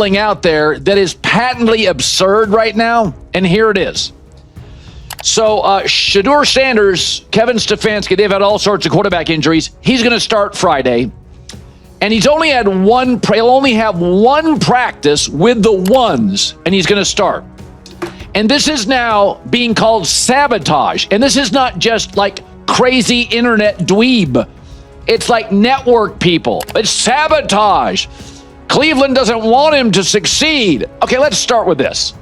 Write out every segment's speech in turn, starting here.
out there that is patently absurd right now, and here it is. So Shedeur Sanders, Kevin Stefanski, they've had all sorts of quarterback injuries. He's going to start Friday, and he'll only have one practice with the ones, and he's going to start. And this is now being called sabotage, and this is not just like crazy internet dweeb. It's like network people. It's sabotage. Cleveland doesn't want him to succeed. Okay, let's start with this.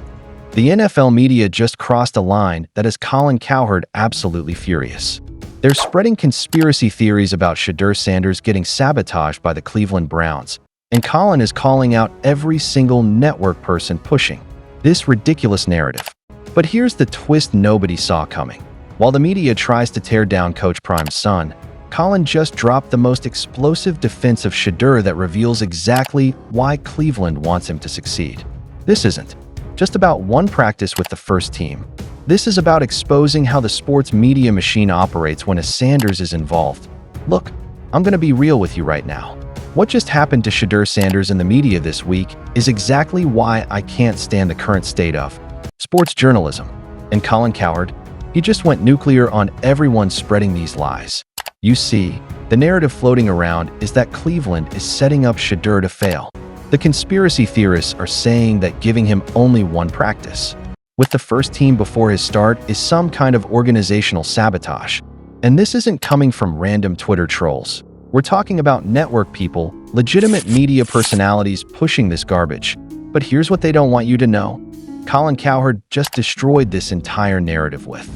The NFL media just crossed a line that has Colin Cowherd absolutely furious. They're spreading conspiracy theories about Shedeur Sanders getting sabotaged by the Cleveland Browns, and Colin is calling out every single network person pushing this ridiculous narrative. But here's the twist nobody saw coming. While the media tries to tear down Coach Prime's son, Colin just dropped the most explosive defense of Shedeur that reveals exactly why Cleveland wants him to succeed. This isn't just about one practice with the first team. This is about exposing how the sports media machine operates when a Sanders is involved. Look, I'm going to be real with you right now. What just happened to Shedeur Sanders in the media this week is exactly why I can't stand the current state of sports journalism. And Colin Cowherd, he just went nuclear on everyone spreading these lies. You see, the narrative floating around is that Cleveland is setting up Shedeur to fail. The conspiracy theorists are saying that giving him only one practice with the first team before his start is some kind of organizational sabotage. And this isn't coming from random Twitter trolls. We're talking about network people, legitimate media personalities pushing this garbage. But here's what they don't want you to know. Colin Cowherd just destroyed this entire narrative with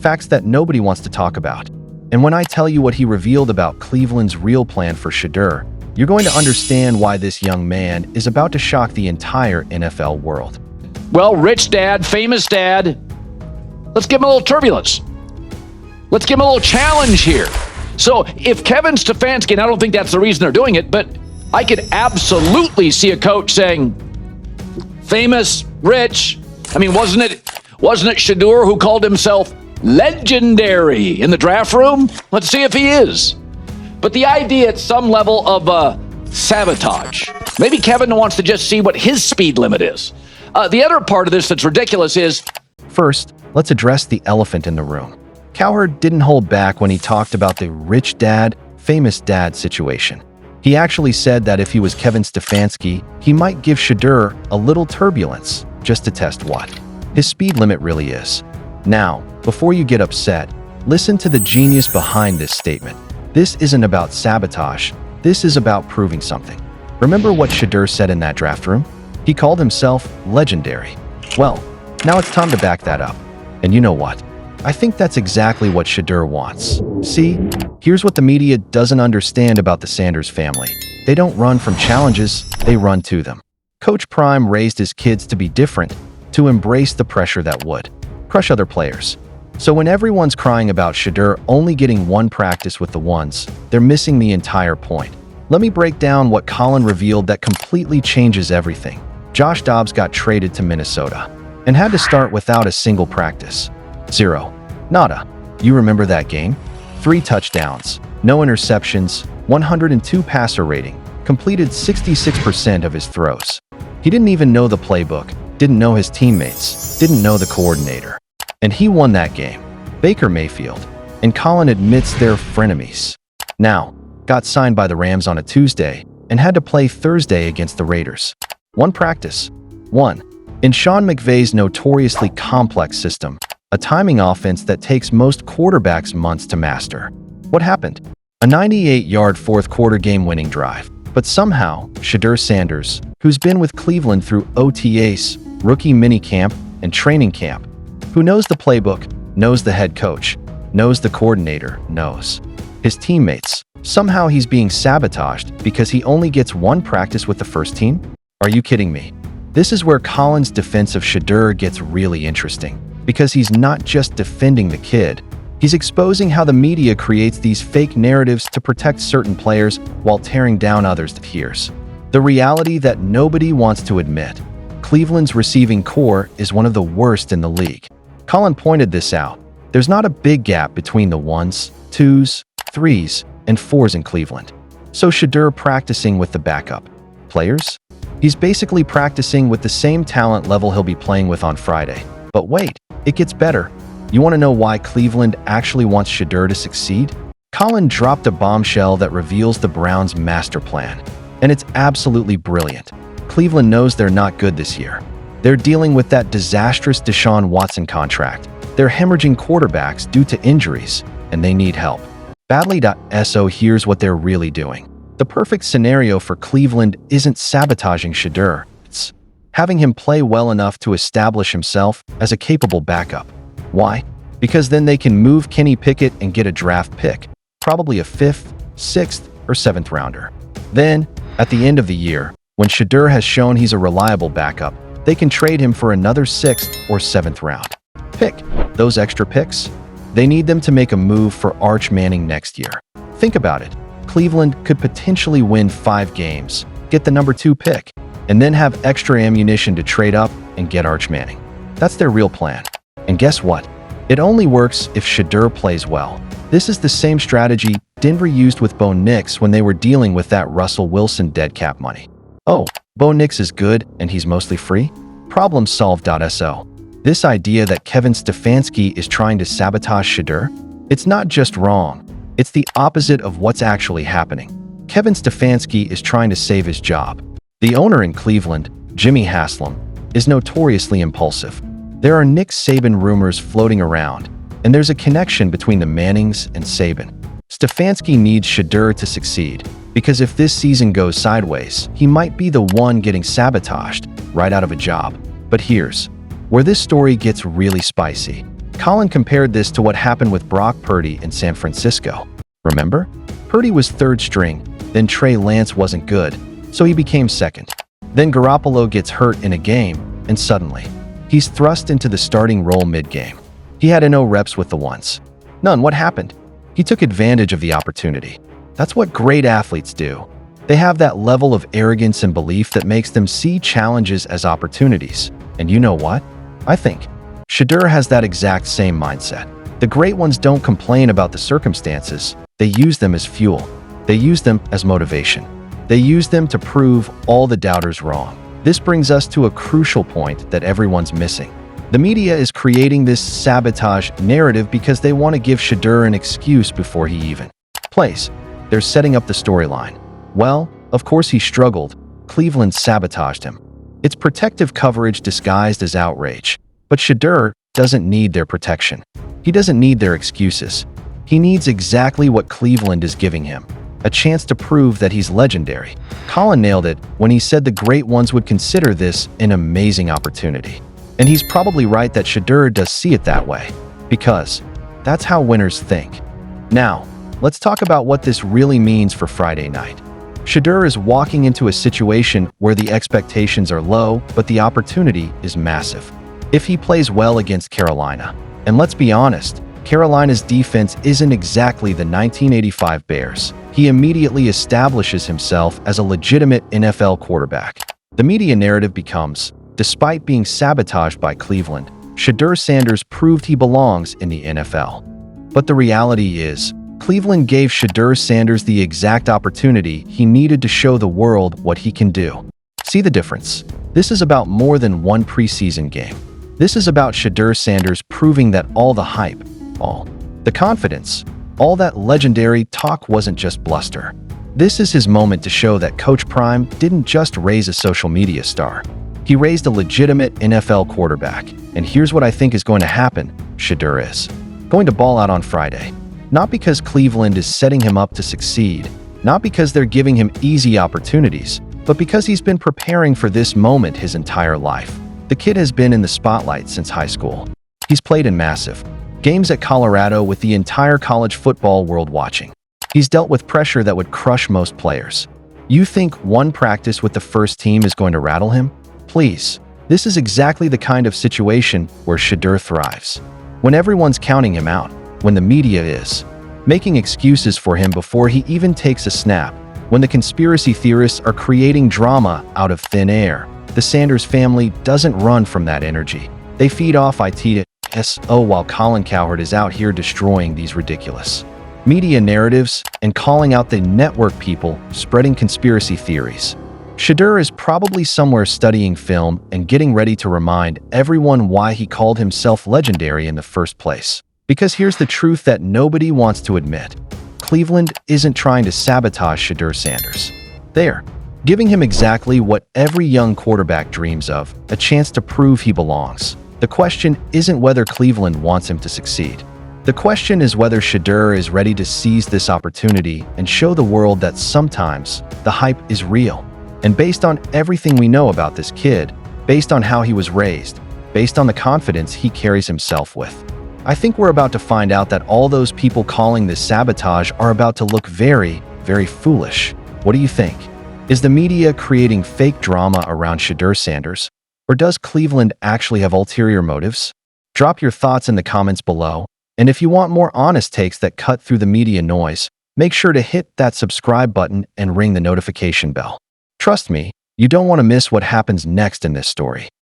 facts that nobody wants to talk about. And when I tell you what he revealed about Cleveland's real plan for Shedeur, you're going to understand why this young man is about to shock the entire NFL world. Well, rich dad, famous dad, let's give him a little turbulence. Let's give him a little challenge here. So if Kevin Stefanski, and I don't think that's the reason they're doing it, but I could absolutely see a coach saying, famous, rich. I mean, wasn't it Shedeur who called himself legendary in the draft room? Let's see if he is. But the idea at some level of sabotage. Maybe Kevin wants to just see what his speed limit is. The other part of this that's ridiculous is... First, let's address the elephant in the room. Cowherd didn't hold back when he talked about the rich dad, famous dad situation. He actually said that if he was Kevin Stefanski, he might give Shedeur a little turbulence just to test what his speed limit really is. Now, before you get upset, listen to the genius behind this statement. This isn't about sabotage. This is about proving something. Remember what Shedeur said in that draft room? He called himself legendary. Well, now it's time to back that up. And you know what? I think that's exactly what Shedeur wants. See, here's what the media doesn't understand about the Sanders family. They don't run from challenges, they run to them. Coach Prime raised his kids to be different, to embrace the pressure that would crush other players. So when everyone's crying about Shedeur only getting one practice with the ones, they're missing the entire point. Let me break down what Colin revealed that completely changes everything. Josh Dobbs got traded to Minnesota and had to start without a single practice. Zero. Nada. You remember that game? 3 touchdowns, no interceptions, 102 passer rating, completed 66% of his throws. He didn't even know the playbook, didn't know his teammates, didn't know the coordinator. And he won that game. Baker Mayfield. And Colin admits they're frenemies. Now, got signed by the Rams on a Tuesday and had to play Thursday against the Raiders. One practice. One. In Sean McVay's notoriously complex system, a timing offense that takes most quarterbacks months to master. What happened? A 98-yard fourth-quarter game-winning drive. But somehow, Shedeur Sanders, who's been with Cleveland through OTAs, rookie minicamp, and training camp, who knows the playbook, knows the head coach, knows the coordinator, knows his teammates. Somehow he's being sabotaged because he only gets one practice with the first team? Are you kidding me? This is where Colin's defense of Shedeur gets really interesting, because he's not just defending the kid, he's exposing how the media creates these fake narratives to protect certain players while tearing down others. Here's the reality that nobody wants to admit. Cleveland's receiving core is one of the worst in the league. Colin pointed this out. There's not a big gap between the 1s, 2s, 3s, and 4s in Cleveland. So Shedeur practicing with the backup players? He's basically practicing with the same talent level he'll be playing with on Friday. But wait, it gets better. You want to know why Cleveland actually wants Shedeur to succeed? Colin dropped a bombshell that reveals the Browns' master plan. And it's absolutely brilliant. Cleveland knows they're not good this year. They're dealing with that disastrous Deshaun Watson contract. They're hemorrhaging quarterbacks due to injuries, and they need help. Badly.so here's what they're really doing. The perfect scenario for Cleveland isn't sabotaging Shedeur. It's having him play well enough to establish himself as a capable backup. Why? Because then they can move Kenny Pickett and get a draft pick, probably a 5th, 6th, or 7th rounder. Then, at the end of the year, when Shedeur has shown he's a reliable backup, they can trade him for another 6th or 7th round pick. Those extra picks? They need them to make a move for Arch Manning next year. Think about it. Cleveland could potentially win 5 games, get the number 2 pick, and then have extra ammunition to trade up and get Arch Manning. That's their real plan. And guess what? It only works if Shedeur plays well. This is the same strategy Denver used with Bo Nix when they were dealing with that Russell Wilson dead cap money. Oh, Bo Nix is good and he's mostly free? Problem solved.so. This idea that Kevin Stefanski is trying to sabotage Shedeur? It's not just wrong. It's the opposite of what's actually happening. Kevin Stefanski is trying to save his job. The owner in Cleveland, Jimmy Haslam, is notoriously impulsive. There are Nick Saban rumors floating around, and there's a connection between the Mannings and Saban. Stefanski needs Shedeur to succeed, because if this season goes sideways, he might be the one getting sabotaged right out of a job. But here's where this story gets really spicy. Colin compared this to what happened with Brock Purdy in San Francisco. Remember? Purdy was 3rd string, then Trey Lance wasn't good, so he became 2nd. Then Garoppolo gets hurt in a game, and suddenly, he's thrust into the starting role mid-game. He had no reps with the ones. None. What happened? He took advantage of the opportunity. That's what great athletes do. They have that level of arrogance and belief that makes them see challenges as opportunities. And you know what? I think Shedeur has that exact same mindset. The great ones don't complain about the circumstances. They use them as fuel. They use them as motivation. They use them to prove all the doubters wrong. This brings us to a crucial point that everyone's missing. The media is creating this sabotage narrative because they want to give Shedeur an excuse before he even plays. They're setting up the storyline. Well, of course he struggled. Cleveland sabotaged him. It's protective coverage disguised as outrage. But Shedeur doesn't need their protection. He doesn't need their excuses. He needs exactly what Cleveland is giving him. A chance to prove that he's legendary. Colin nailed it when he said the great ones would consider this an amazing opportunity. And he's probably right that Shedeur does see it that way, because that's how winners think. Now, let's talk about what this really means for Friday night. Shedeur is walking into a situation where the expectations are low, but the opportunity is massive. If he plays well against Carolina, and let's be honest, Carolina's defense isn't exactly the 1985 Bears, he immediately establishes himself as a legitimate NFL quarterback. The media narrative becomes, despite being sabotaged by Cleveland, Shedeur Sanders proved he belongs in the NFL. But the reality is, Cleveland gave Shedeur Sanders the exact opportunity he needed to show the world what he can do. See the difference? This is about more than one preseason game. This is about Shedeur Sanders proving that all the hype, all the confidence, all that legendary talk wasn't just bluster. This is his moment to show that Coach Prime didn't just raise a social media star. He raised a legitimate NFL quarterback. And here's what I think is going to happen. Shedeur is going to ball out on Friday. Not because Cleveland is setting him up to succeed, not because they're giving him easy opportunities, but because he's been preparing for this moment his entire life. The kid has been in the spotlight since high school. He's played in massive games at Colorado with the entire college football world watching. He's dealt with pressure that would crush most players. You think one practice with the first team is going to rattle him? Please. This is exactly the kind of situation where Shedeur thrives. When everyone's counting him out, when the media is making excuses for him before he even takes a snap, when the conspiracy theorists are creating drama out of thin air, the Sanders family doesn't run from that energy. They feed off it while Colin Cowherd is out here destroying these ridiculous media narratives and calling out the network people spreading conspiracy theories. Shedeur is probably somewhere studying film and getting ready to remind everyone why he called himself legendary in the first place. Because here's the truth that nobody wants to admit. Cleveland isn't trying to sabotage Shedeur Sanders. They're giving him exactly what every young quarterback dreams of, a chance to prove he belongs. The question isn't whether Cleveland wants him to succeed. The question is whether Shedeur is ready to seize this opportunity and show the world that sometimes the hype is real. And based on everything we know about this kid, based on how he was raised, based on the confidence he carries himself with, I think we're about to find out that all those people calling this sabotage are about to look very, very foolish. What do you think? Is the media creating fake drama around Shedeur Sanders? Or does Cleveland actually have ulterior motives? Drop your thoughts in the comments below. And if you want more honest takes that cut through the media noise, make sure to hit that subscribe button and ring the notification bell. Trust me, you don't want to miss what happens next in this story.